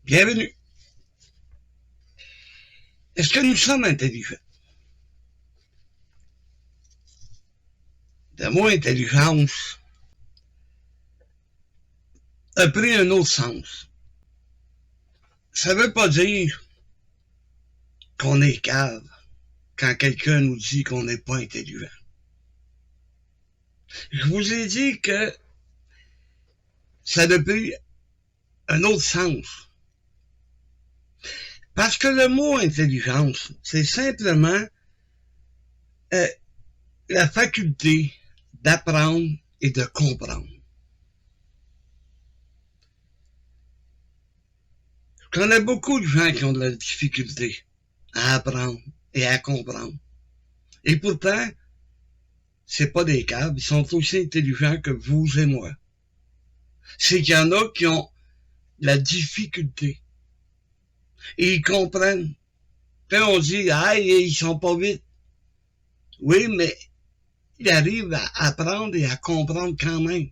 Bienvenue. Est-ce que nous sommes intelligents? Le mot intelligence a pris un autre sens. Ça ne veut pas dire qu'on est cave quand quelqu'un nous dit qu'on n'est pas intelligent. Je vous ai dit que ça a pris un autre sens. Parce que le mot intelligence, c'est simplement la faculté d'apprendre et de comprendre. Je connais beaucoup de gens qui ont de la difficulté à apprendre et à comprendre. Et pourtant, c'est pas des caves, ils sont aussi intelligents que vous et moi. C'est qu'il y en a qui ont de la difficulté. Et ils comprennent. Quand on dit, ah, ils sont pas vite. Oui, mais ils arrivent à apprendre et à comprendre quand même.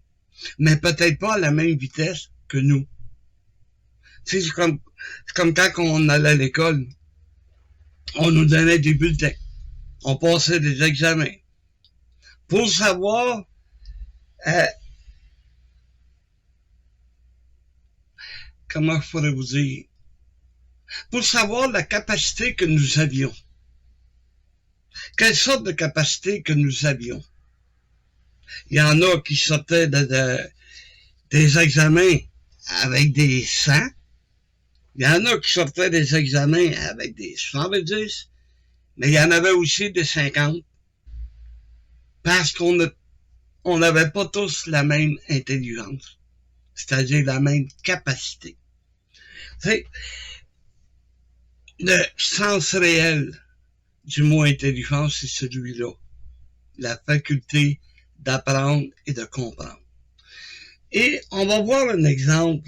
Mais peut-être pas à la même vitesse que nous. C'est comme quand on allait à l'école. On nous donnait des bulletins. On passait des examens. Pour savoir comment je pourrais vous dire? Pour savoir la capacité que nous avions. Quelle sorte de capacité que nous avions? Il y en a qui sortaient des examens avec des 100. Il y en a qui sortaient des examens avec des 110. Mais il y en avait aussi des 50. Parce qu'on n'avait pas tous la même intelligence. C'est-à-dire la même capacité. C'est le sens réel du mot intelligence, c'est celui-là. La faculté d'apprendre et de comprendre. Et on va voir un exemple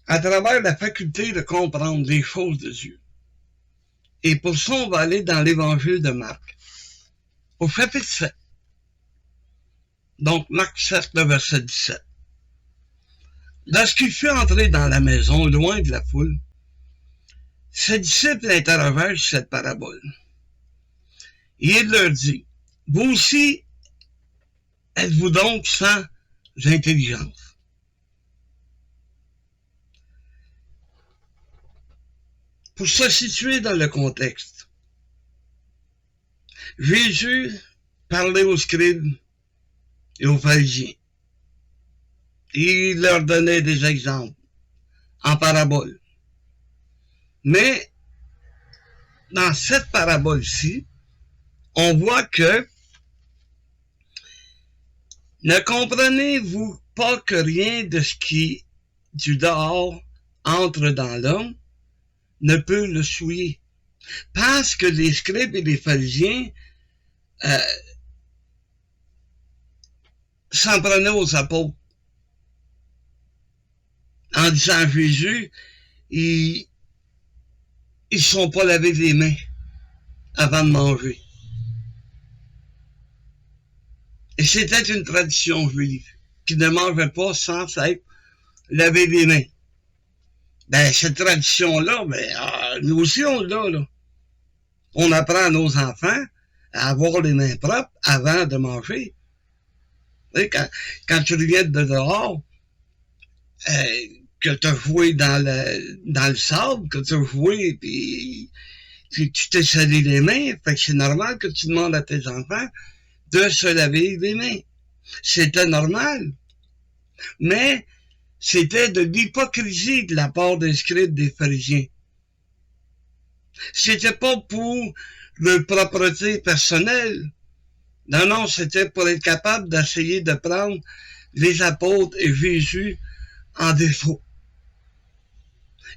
à travers la faculté de comprendre les choses de Dieu. Et pour ça, on va aller dans l'évangile de Marc, au chapitre 7. Donc, Marc 7, le verset 17. Lorsqu'il fut entré dans la maison, loin de la foule, ses disciples l'interrogèrent sur cette parabole. Et il leur dit, vous aussi, êtes-vous donc sans intelligence? Pour se situer dans le contexte, Jésus parlait aux scribes et aux pharisiens. Et il leur donnait des exemples en parabole. Mais dans cette parabole-ci, on voit que ne comprenez-vous pas que rien de ce qui du dehors entre dans l'homme ne peut le souiller? Parce que les scribes et les pharisiens s'en prenaient aux apôtres en disant à Jésus, ils ne sont pas lavés les mains avant de manger. Et c'était une tradition juive qui ne mangeait pas sans s'être lavé les mains. Ben, cette tradition-là, nous aussi on l'a, là. On apprend à nos enfants à avoir les mains propres avant de manger. Quand tu reviens de dehors, que tu as joué dans le sable, que tu as joué, puis tu t'es salé les mains, fait que c'est normal que tu demandes à tes enfants de se laver les mains. C'était normal. Mais c'était de l'hypocrisie de la part des scribes des pharisiens. C'était pas pour leur propreté personnelle. Non, c'était pour être capable d'essayer de prendre les apôtres et Jésus en défaut.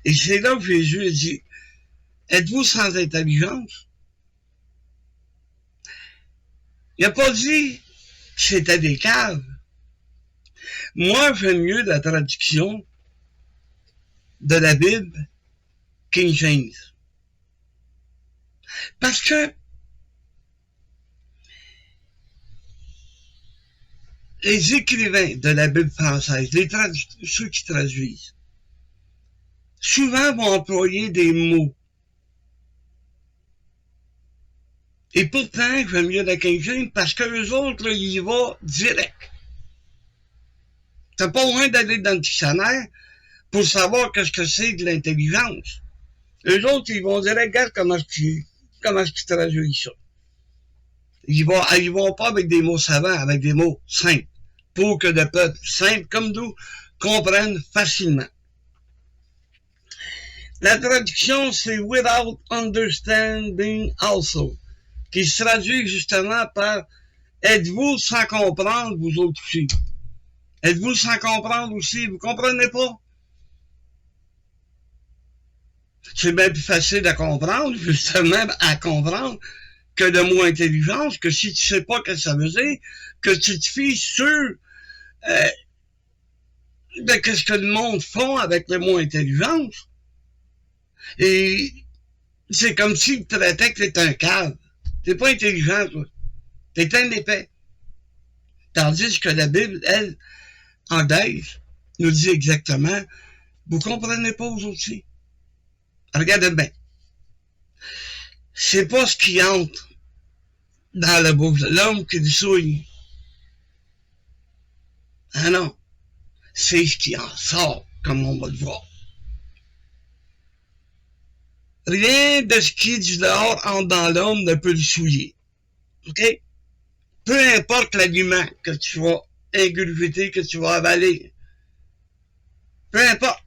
Et c'est là que Jésus a dit, êtes-vous sans intelligence? Il n'a pas dit que c'était des caves. Moi, j'aime mieux la traduction de la Bible King James. Parce que les écrivains de la Bible française, ceux qui traduisent, souvent vont employer des mots. Et pourtant, j'aime mieux la King James parce que les autres, là, ils y vont direct. T'as pas besoin d'aller dans le dictionnaire pour savoir qu'est-ce que c'est de l'intelligence. Eux autres, ils vont dire, regarde comment tu traduis ça. Ils vont pas avec des mots savants, avec des mots simples, pour que le peuple simple comme nous comprenne facilement. La traduction, c'est without understanding also, qui se traduit justement par êtes-vous sans comprendre, vous autres aussi? Êtes-vous sans comprendre aussi? Vous comprenez pas? C'est bien plus facile à comprendre, justement, à comprendre, que le mot intelligence, que si tu sais pas ce que ça veut dire, que tu te fies sur de qu'est-ce que le monde font avec le mot intelligence. Et c'est comme s'il te traitait que t'es un cave. T'es pas intelligent, toi. T'es un épais. Tandis que la Bible, elle, anglaise, nous dit exactement, vous comprenez pas vous aussi. Regardez bien. C'est pas ce qui entre dans la bouche de l'homme qui le souille. Ah non. C'est ce qui en sort, comme on va le voir. Rien de ce qui est du dehors entre dans l'homme ne peut le souiller. OK? Peu importe l'aliment que tu vas ingurgiter, que tu vas avaler. Peu importe.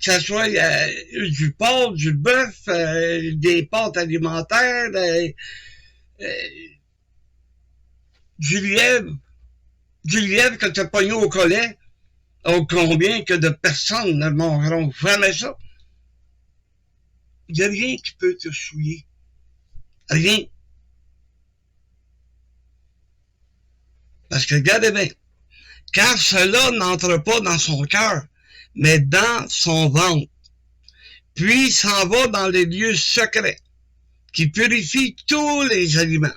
Que ce soit du porc, du bœuf, des pâtes alimentaires, du lièvre que tu as pogné au collet. Oh, combien que de personnes ne mangeront jamais ça? Il n'y a rien qui peut te souiller. Rien. Parce que regardez bien, car cela n'entre pas dans son cœur, mais dans son ventre. Puis s'en va dans les lieux secrets, qui purifient tous les aliments.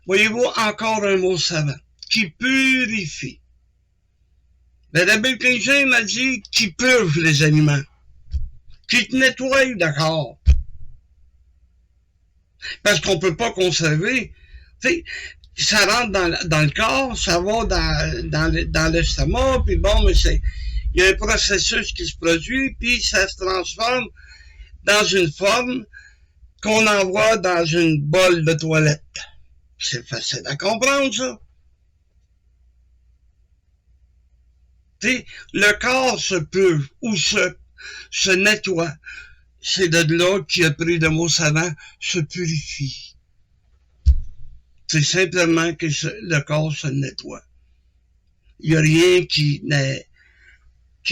Voyez-vous, encore un mot savant, qui purifie. Mais la Bible King James m'a dit qui purge les aliments, qui te nettoie le corps. Parce qu'on peut pas conserver, tu sais, ça rentre dans le corps, ça va dans l'estomac, puis bon, mais il y a un processus qui se produit, puis ça se transforme dans une forme qu'on envoie dans une bolle de toilette. C'est facile à comprendre, ça. Tu sais, le corps se purge ou se nettoie. C'est de là qui a pris le mot savant, se purifie. C'est simplement que le corps se nettoie. Il n'y a rien qui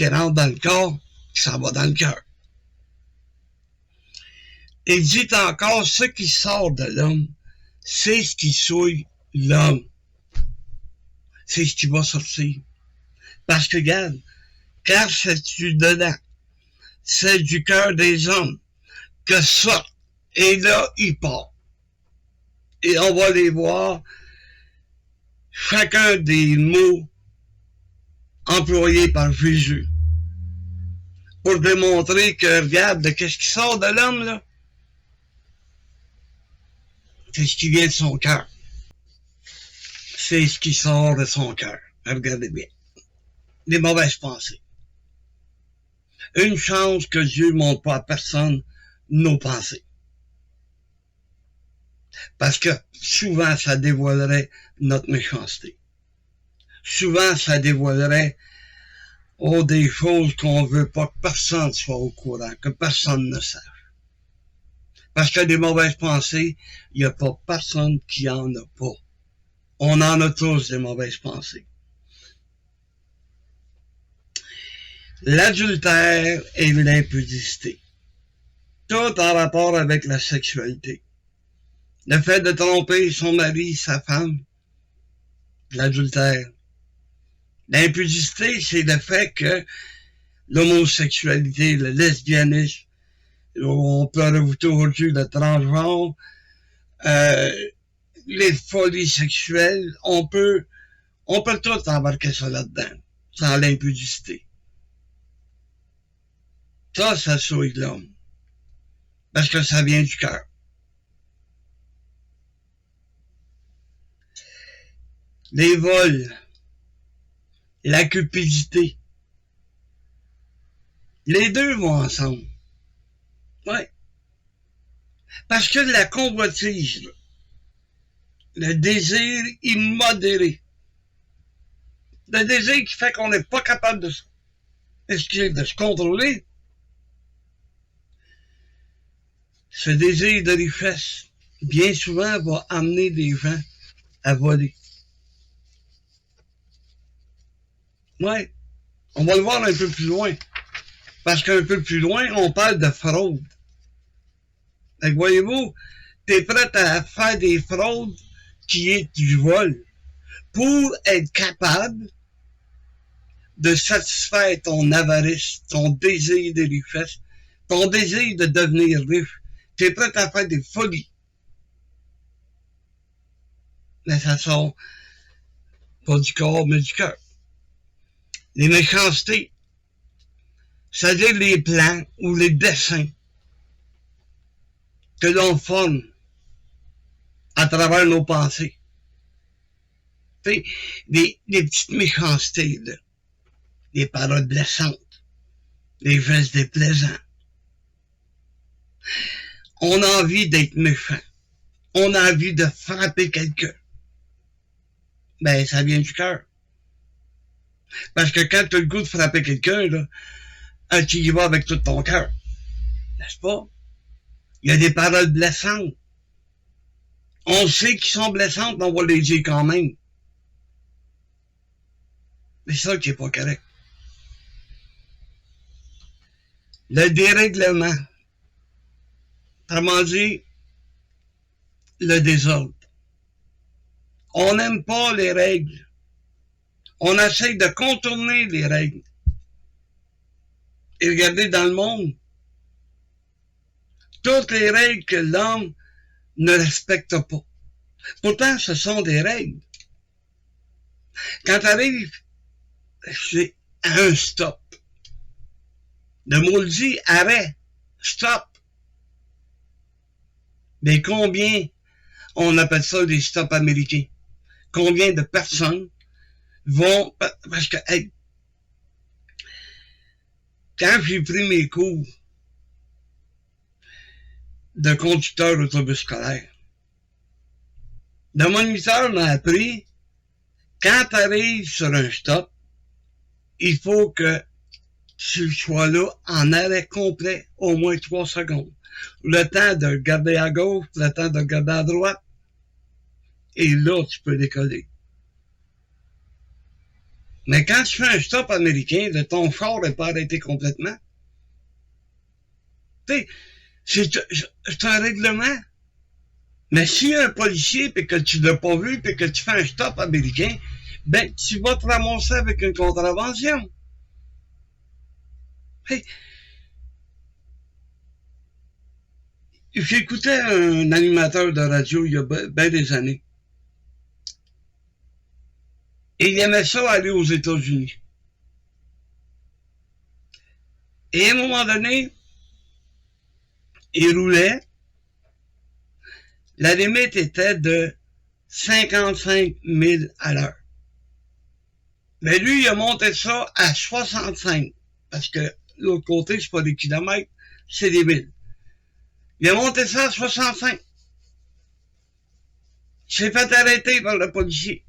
rentre dans le corps, qui s'en va dans le cœur. Il dit encore, ce qui sort de l'homme, c'est ce qui souille l'homme. C'est ce qui va sortir. Parce que, regarde, car c'est du dedans, c'est du cœur des hommes que sort. Et là, il part. Et on va les voir, chacun des mots employés par Jésus, pour démontrer que, regarde, qu'est-ce qui sort de l'homme, là? C'est ce qui vient de son cœur. C'est ce qui sort de son cœur. Regardez bien. Les mauvaises pensées. Une chance que Dieu ne montre pas à personne nos pensées. Parce que souvent, ça dévoilerait notre méchanceté. Souvent, ça dévoilerait des choses qu'on veut pas que personne soit au courant, que personne ne sache. Parce que des mauvaises pensées, il n'y a pas personne qui en a pas. On en a tous des mauvaises pensées. L'adultère et l'impudicité. Tout en rapport avec la sexualité. Le fait de tromper son mari, sa femme. L'adultère. L'impudicité, c'est le fait que l'homosexualité, le lesbianisme, on peut rajouter aujourd'hui le transgenre, les folies sexuelles, on peut tout embarquer ça là-dedans, sans l'impudicité. Ça souille l'homme. Parce que ça vient du cœur. Les vols, la cupidité, les deux vont ensemble. Ouais. Parce que la convoitise, là, le désir immodéré, le désir qui fait qu'on n'est pas capable de se contrôler, ce désir de richesse, bien souvent, va amener des gens à voler. Ouais. On va le voir un peu plus loin. Parce qu'un peu plus loin, on parle de fraude. Donc, voyez-vous, t'es prêt à faire des fraudes qui est du vol pour être capable de satisfaire ton avarice, ton désir de richesse, ton désir de devenir riche. T'es prêt à faire des folies. Mais ça sort pas du corps, mais du cœur. Les méchancetés, c'est-à-dire les plans ou les dessins que l'on forme à travers nos pensées. Tu sais, des petites méchancetés, là. Des paroles blessantes, des gestes déplaisants. On a envie d'être méchant. On a envie de frapper quelqu'un. Ben, ça vient du cœur. Parce que quand tu as le goût de frapper quelqu'un, là, tu y vas avec tout ton cœur. N'est-ce pas? Il y a des paroles blessantes. On sait qu'ils sont blessantes, mais on va les dire quand même. Mais c'est ça qui est pas correct. Le dérèglement. Autrement dit, le désordre. On n'aime pas les règles. On essaie de contourner les règles. Et regardez dans le monde, toutes les règles que l'homme ne respecte pas. Pourtant, ce sont des règles. Quand tu arrives à un stop, le mot le dit, arrêt, stop. Mais combien, on appelle ça des stops américains, combien de personnes vont, parce que, hey, quand j'ai pris mes cours de conducteur d'autobus scolaire, le moniteur m'a appris, quand tu arrives sur un stop, il faut que tu sois là en arrêt complet, au moins 3 secondes. Le temps de regarder à gauche, le temps de regarder à droite, et là, tu peux décoller. Mais quand tu fais un stop américain, ton char n'est pas arrêté complètement. Tu sais, c'est un règlement. Mais si un policier, puis que tu l'as pas vu, puis que tu fais un stop américain, ben, tu vas te ramasser avec une contravention. Hey, j'écoutais un animateur de radio il y a bien des années. Et il aimait ça aller aux États-Unis. Et à un moment donné, il roulait. La limite était de 55 000 à l'heure. Mais lui, il a monté ça à 65. Parce que l'autre côté, c'est pas des kilomètres, c'est des milles. Il a monté ça à 65. Il s'est fait arrêter par le policier.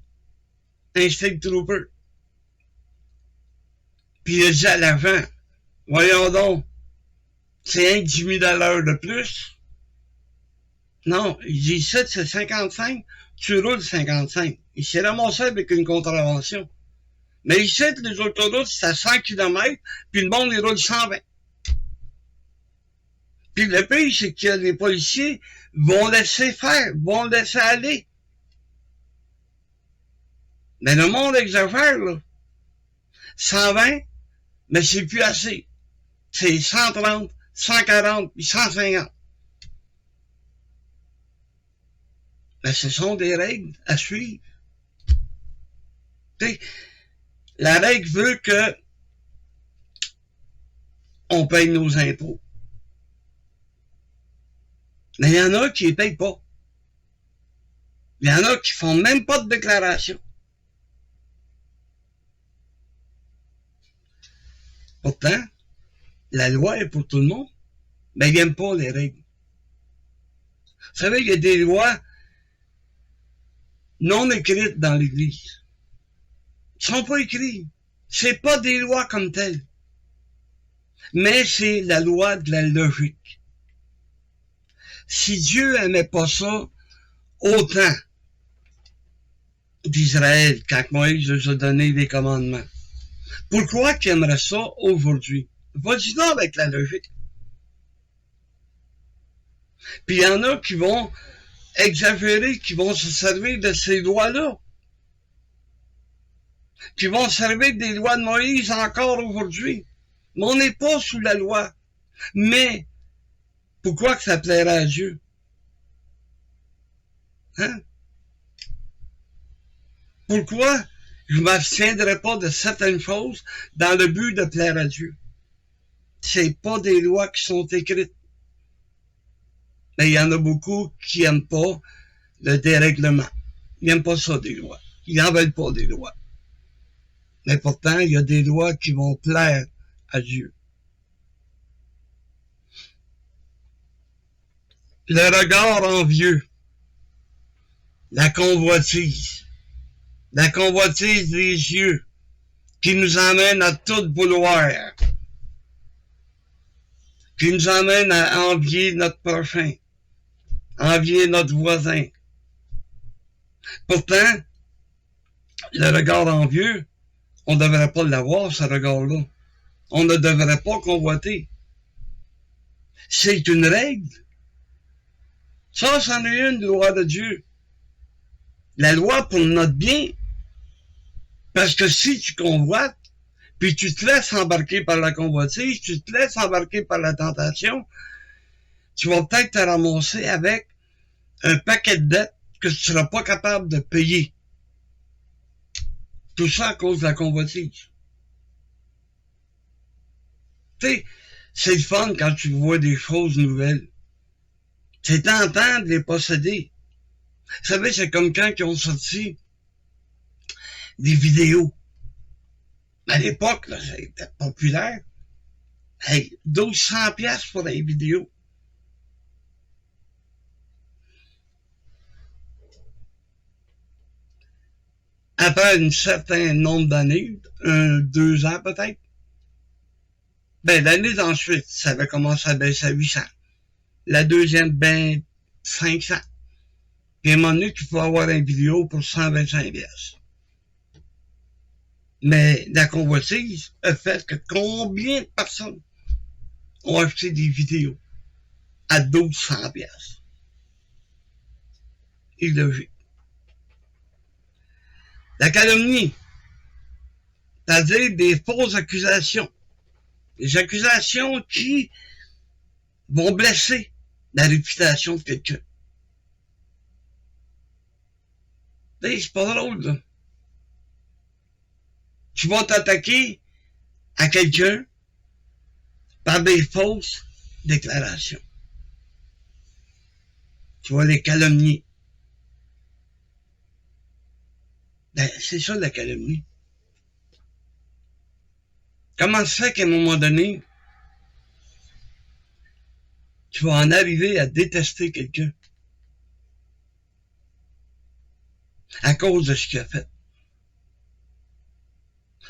Un state trooper. Puis il a dit à l'agent, voyons donc, c'est un 10 000 à l'heure de plus. Non, il dit, ça, c'est 55, tu roules 55. Il s'est ramassé avec une contravention. Mais ici, les autoroutes, c'est à 100 km, puis le monde, il roule 120. Puis le pire, c'est que les policiers vont laisser faire, vont laisser aller. Mais le monde exagère, là. 120, mais c'est plus assez. C'est 130, 140, puis 150. Mais ce sont des règles à suivre. T'sais, la règle veut que on paye nos impôts. Mais il y en a qui ne payent pas. Il y en a qui font même pas de déclaration. Pourtant, la loi est pour tout le monde, mais ils n'aiment pas les règles. Vous savez, il y a des lois non écrites dans l'Église. Ils ne sont pas écrits. C'est pas des lois comme telles. Mais c'est la loi de la logique. Si Dieu aimait pas ça autant d'Israël quand Moïse nous a donné les commandements, pourquoi qu'il aimerait ça aujourd'hui? Vas-y donc avec la logique. Puis il y en a qui vont exagérer, qui vont se servir de ces lois-là, qui vont servir des lois de Moïse encore aujourd'hui. Mais on n'est pas sous la loi. Mais pourquoi que ça plairait à Dieu? Hein? Pourquoi je ne m'abstiendrai pas de certaines choses dans le but de plaire à Dieu? C'est pas des lois qui sont écrites. Mais il y en a beaucoup qui n'aiment pas le dérèglement. Ils n'aiment pas ça des lois. Ils n'en veulent pas des lois. Mais pourtant, il y a des lois qui vont plaire à Dieu. Le regard envieux, la convoitise des yeux qui nous amène à tout vouloir, qui nous amène à envier notre prochain, envier notre voisin. Pourtant, le regard envieux, on ne devrait pas l'avoir, ce regard-là. On ne devrait pas convoiter. C'est une règle. Ça, c'en est une loi de Dieu. La loi pour notre bien. Parce que si tu convoites, puis tu te laisses embarquer par la convoitise, tu te laisses embarquer par la tentation, tu vas peut-être te ramasser avec un paquet de dettes que tu ne seras pas capable de payer. Tout ça à cause de la convoitise. Tu sais, c'est le fun quand tu vois des choses nouvelles. C'est tentant de les posséder. Vous savez, c'est comme quand ils ont sorti des vidéos. À l'époque, là, c'était populaire. Hey, 1200 piastres pour les vidéos. Après un certain nombre d'années, 2 ans peut-être, ben l'année d'ensuite, ça avait commencé à baisser à 800. La deuxième, ben 500. Puis à un moment donné, tu peux avoir une vidéo pour 125 piastres. Mais la convoitise a fait que combien de personnes ont acheté des vidéos à 1200 piastres? Illogique. La calomnie, c'est-à-dire des fausses accusations. Des accusations qui vont blesser la réputation de quelqu'un. C'est pas drôle, là. Tu vas t'attaquer à quelqu'un par des fausses déclarations. Tu vas les calomnier. Ben, c'est ça la calomnie. Comment se fait qu'à un moment donné, tu vas en arriver à détester quelqu'un à cause de ce qu'il a fait?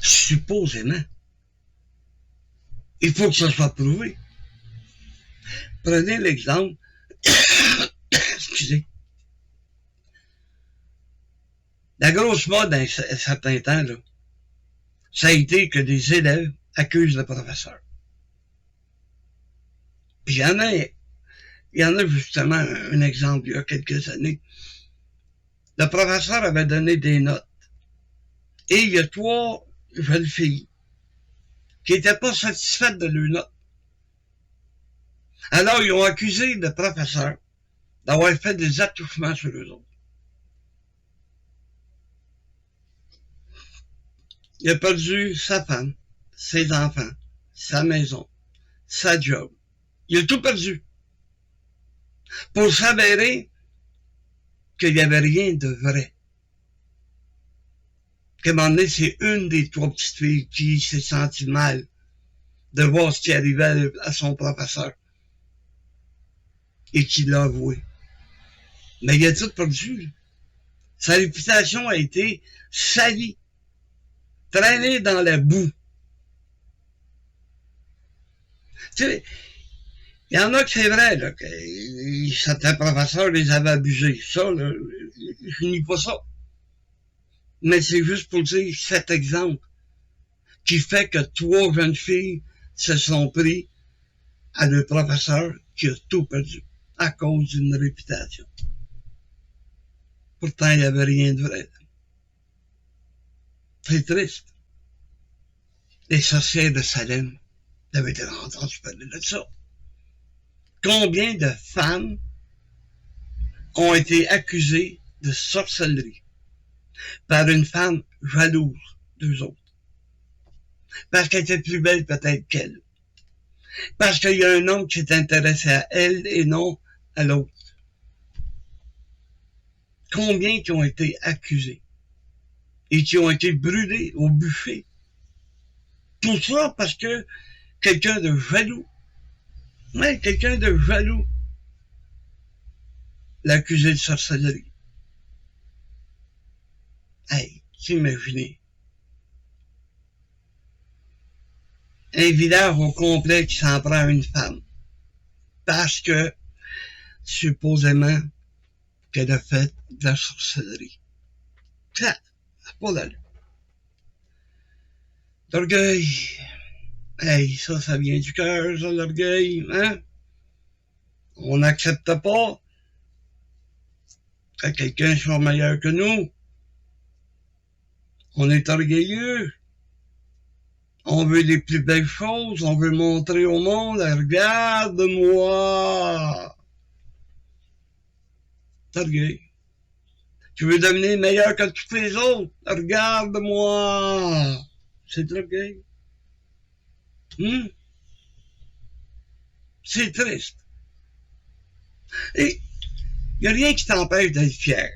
Supposément. Il faut que ça soit prouvé. Prenez l'exemple, excusez, la grosse mode d'un certain temps, là, ça a été que des élèves accusent le professeur. Puis il y en a justement un exemple il y a quelques années. Le professeur avait donné des notes. Et il y a 3 jeunes filles qui n'étaient pas satisfaites de leurs notes. Alors, ils ont accusé le professeur d'avoir fait des attouchements sur eux autres. Il a perdu sa femme, ses enfants, sa maison, sa job. Il a tout perdu. Pour s'avérer qu'il n'y avait rien de vrai. Qu'à un moment donné, c'est une des trois petites filles qui s'est sentie mal de voir ce qui arrivait à son professeur. Et qui l'a avoué. Mais il a tout perdu. Sa réputation a été salie, traînée dans la boue. Tu sais, il y en a que c'est vrai, là, que certains professeurs les avaient abusés. Ça, là, je nie pas ça. Mais c'est juste pour dire cet exemple qui fait que 3 jeunes filles se sont pris à le professeur qui a tout perdu à cause d'une réputation. Pourtant, il n'y avait rien de vrai. C'est triste. Les sorcières de Salem, vous avez entendu parler de ça. Combien de femmes ont été accusées de sorcellerie par une femme jalouse d'eux autres? Parce qu'elle était plus belle peut-être qu'elle. Parce qu'il y a un homme qui s'est intéressé à elle et non à l'autre. Combien qui ont été accusés et qui ont été brûlés au bûcher? Tout ça parce que quelqu'un de jaloux, quelqu'un de jaloux l'a accusé de sorcellerie. Hey, imaginez. Un village au complet qui s'en prend à une femme. Parce que, supposément, qu'elle a fait de la sorcellerie. Ça, c'est pas d'allure. L'orgueil. Hey, ça vient du cœur, ça, l'orgueil, hein? On n'accepte pas que quelqu'un soit meilleur que nous. On est orgueilleux. On veut les plus belles choses. On veut montrer au monde, regarde-moi. C'est orgueil. Tu veux devenir meilleur que tous les autres. Regarde-moi. C'est de l'orgueil. C'est triste. Et il n'y a rien qui t'empêche d'être fier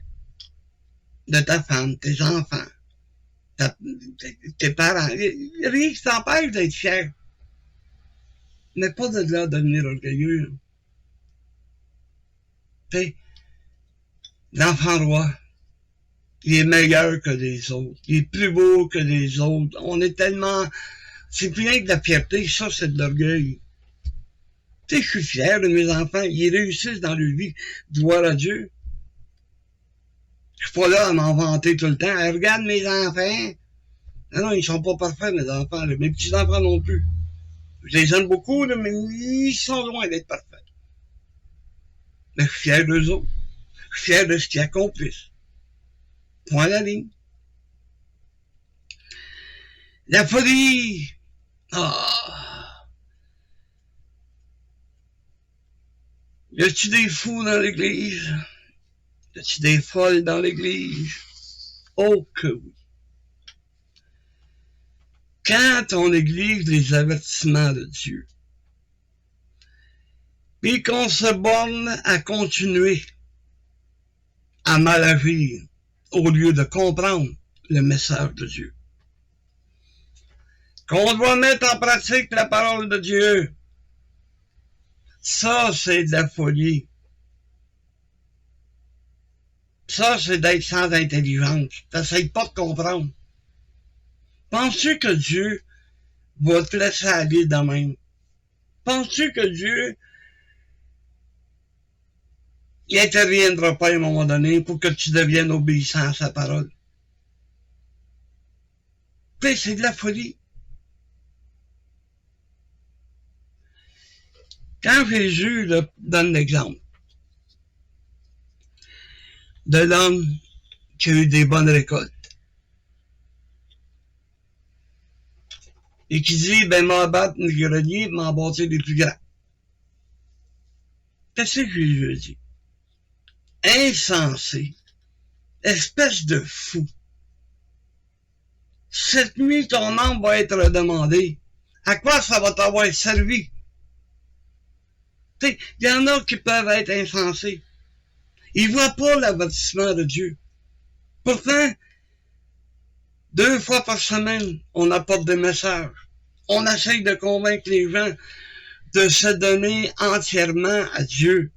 de ta femme, tes enfants, tes parents. Il n'y a rien qui t'empêche d'être fier. Mais pas de là devenir orgueilleux. Tu sais, l'enfant roi, il est meilleur que les autres. Il est plus beau que les autres. On est tellement... C'est plus rien que de la fierté. Ça, c'est de l'orgueil. Tu sais, je suis fier de mes enfants. Ils réussissent dans leur vie. Gloire à Dieu. Je suis pas là à m'en vanter tout le temps. Hey, regarde mes enfants. Non, ils sont pas parfaits, mes enfants. Là. Mes petits-enfants non plus. Je les aime beaucoup, là, mais ils sont loin d'être parfaits. Mais je suis fier d'eux autres. Je suis fier de ce qu'ils accomplissent. Point à la ligne. La folie. Ah. Y a-tu des fous dans l'église? Y a-tu des folles dans l'église? Oh que oui. Quand on néglige les avertissements de Dieu, puis qu'on se borne à continuer à mal agir au lieu de comprendre le message de Dieu, qu'on doit mettre en pratique la parole de Dieu, ça c'est de la folie. Ça c'est d'être sans intelligence. T'essayes pas de comprendre. Penses-tu que Dieu va te laisser aller de même? Penses-tu que Dieu il interviendra pas à un moment donné pour que tu deviennes obéissant à sa parole? Puis c'est de la folie. Quand Jésus là, donne l'exemple de l'homme qui a eu des bonnes récoltes et qui dit, ben, m'en battre les greniers, m'en bâtir les plus grands. Qu'est-ce que Jésus dit? Insensé, espèce de fou. Cette nuit, ton âme va être demandée. À quoi ça va t'avoir servi Tu sais, il y en a qui peuvent être insensés. Ils voient pas l'avertissement de Dieu. Pourtant, 2 fois par semaine, on apporte des messages. On essaye de convaincre les gens de se donner entièrement à Dieu.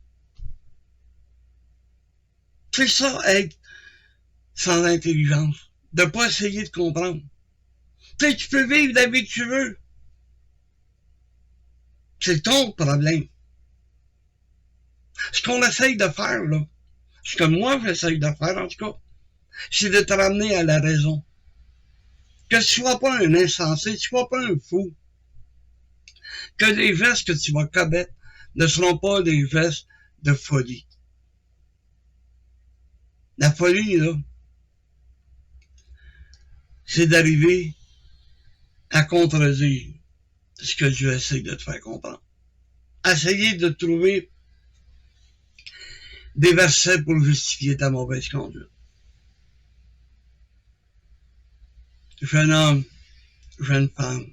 C'est ça, être sans intelligence. De pas essayer de comprendre. Tu sais, tu peux vivre la vie que tu veux. C'est ton problème. Ce qu'on essaye de faire, là, ce que moi j'essaye de faire, en tout cas, c'est de te ramener à la raison. Que tu sois pas un insensé, tu sois pas un fou. Que les gestes que tu vas commettre ne seront pas des gestes de folie. La folie, là, c'est d'arriver à contredire ce que Dieu essaie de te faire comprendre. Essayer de trouver des versets pour justifier ta mauvaise conduite. Jeune homme, jeune femme,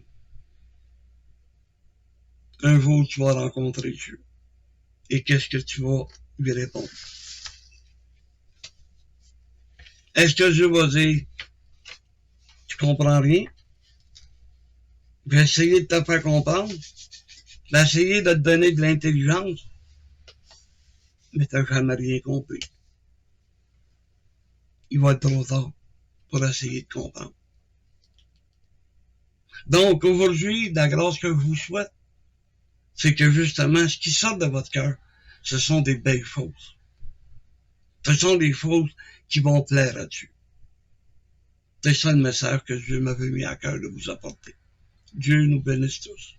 un jour tu vas rencontrer Dieu. Et qu'est-ce que tu vas lui répondre? Est-ce que Dieu va dire, tu comprends rien? Je vais essayer de te faire comprendre. Je vais essayer de te donner de l'intelligence. Mais tu n'as jamais rien compris. Il va être trop tard pour essayer de comprendre. Donc, aujourd'hui, la grâce que je vous souhaite, c'est que justement, ce qui sort de votre cœur, ce sont des belles choses. Ce sont des choses qui vont plaire à Dieu. C'est ça le message que Dieu m'avait mis à cœur de vous apporter. Dieu nous bénisse tous.